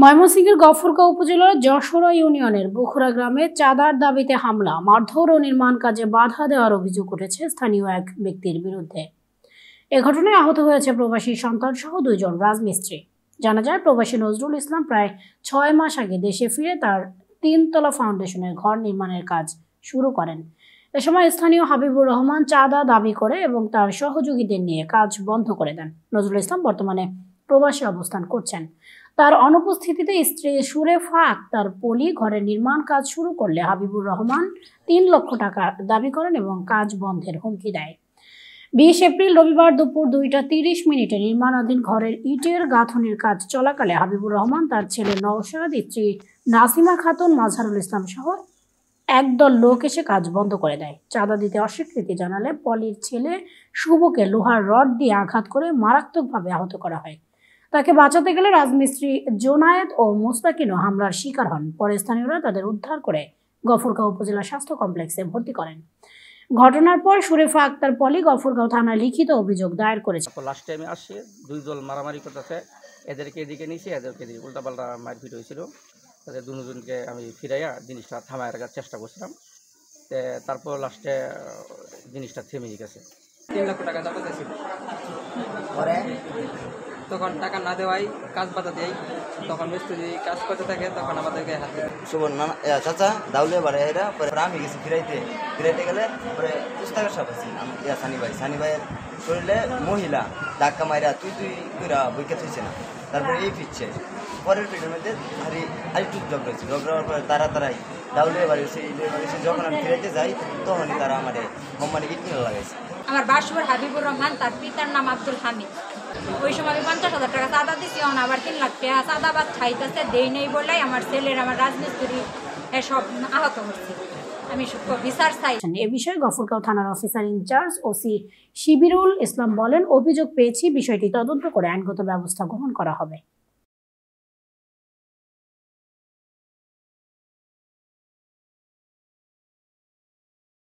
ময়মনসিংহের গফরগাঁও উপজেলার যশোরা ইউনিয়নের বুখরা গ্রামে চাঁদার দাবিতে হামলা, মারধর ও নির্মাণ কাজে বাধা দেওয়ার অভিযোগ উঠেছে স্থানীয় এক ব্যক্তির বিরুদ্ধে। এ ঘটনায় আহত হয়েছে প্রবাসী সন্তান সহ 2 জন রাজমিস্ত্রি। জানা যায়, প্রবাসী নজরুল ইসলাম প্রায় 6 মাস আগে দেশে ফিরে তার 3 তলা ফাউন্ডেশনের ঘর নির্মাণের কাজ শুরু করেন। এ সময় স্থানীয় হাবিবুর রহমান চাঁদা দাবি করে এবং তার সহযোগীদের নিয়ে কাজ বন্ধ করে দেন। নজরুল ইসলাম বর্তমানে প্রবাসে অবস্থান করছেন। তার অনুপস্থিতিতে স্ত্রী সুরেফা আক্তার পলি ঘরের নির্মাণ কাজ শুরু করলে হাবিবুর রহমান 3 লক্ষ টাকা দাবি করেন এবং কাজ বন্ধের হুমকি দেয়। 20 এপ্রিল রবিবার দুপুর 2টা 30 মিনিটে নির্মাণাধীন ঘরের ইটের গাঁথনির কাজ চলাকালে হাবিবুর রহমান, তার ছেলে নওশাদ, স্ত্রী নাসিমা খাতুন, মাজহারুল ইসলাম সহ একদল লোক এসে কাজ বন্ধ করে দেয়। চাঁদা দিতে অস্বীকৃতি জানালে পলির ছেলে শুভকে লোহার রড দিয়ে আঘাত করে মারাত্মকভাবে আহত করা হয়। তাকে বাঁচাতে গেলে রাজমিস্ত্রি জোনায়েদ ও মোস্তাকিনও হামলার শিকার হন। পরে স্থানীয়রা তাদের উদ্ধার করে গফরগাঁও উপজেলা স্বাস্থ্য কমপ্লেক্সে ভর্তি করেন। ঘটনার পর সুরেফা আক্তার পলি গফরগাঁও থানায় লিখিত অভিযোগ দায়ের করেছে। লাস্ট টাইমে আসছে 2 দল মারামারি করতেছে, এদেরকে এদিকে নিয়েছে, এদেরকে এদিকে উল্টাপাল্টা মারপিট হয়েছিল। তাদের দুজনকে আমি ফিরাইয়া জিনিসটা থামায় রাখার চেষ্টা করছিলাম। তারপর লাস্টে জিনিসটা থেমে গেছে। 3 লক্ষ টাকা চাঁদা ছিল, পরে তখন টাকা না দেওয়াই কাজ বাধা দেয়। তখন মিস্ত্রি কাজ করতে থাকে, তখন আমাদেরকে হাতে চাচা দাউলে বাড়ে এরা পরে আমি গেছি ফিরাইতে গেলে পরে পুস্তকের সাপ আছি সানি ভাইয়ের শরীরে মহিলা ধাক্কা মাইরা তুই কইরা বইকে থইছে না। তারপরে এই ফিরছে পরের পিঠের মধ্যে আরেকটু ঝগড়া হয়েছে। ঝগড়া হওয়ার পরে তারাই দাউলে বাড়ি এসে যখন আমি ফিরাইতে যাই তখনই তারা আমার কোম্পানি ইট মিল লাগাইছে। আমার বাসুর হাবিবুর রহমান, তার পিতার নাম আব্দুল হামিদ। ওই সময় আমি 50,000 টাকা চাঁদা দিচ্ছি, আবার 3 লাখ টাকা চাঁদাবাদ খাইতেছে, দেই নেই বলে আমার ছেলের, আমার রাজমিস্ত্রি সব আহত হচ্ছে। আমি বিচার চাই। এ বিষয়ে গফরগাঁও থানার অফিসার ইনচার্জ ওসি শিবিরুল ইসলাম বলেন, অভিযোগ পেয়েছি, বিষয়টি তদন্ত করে আইনগত ব্যবস্থা গ্রহণ করা হবে।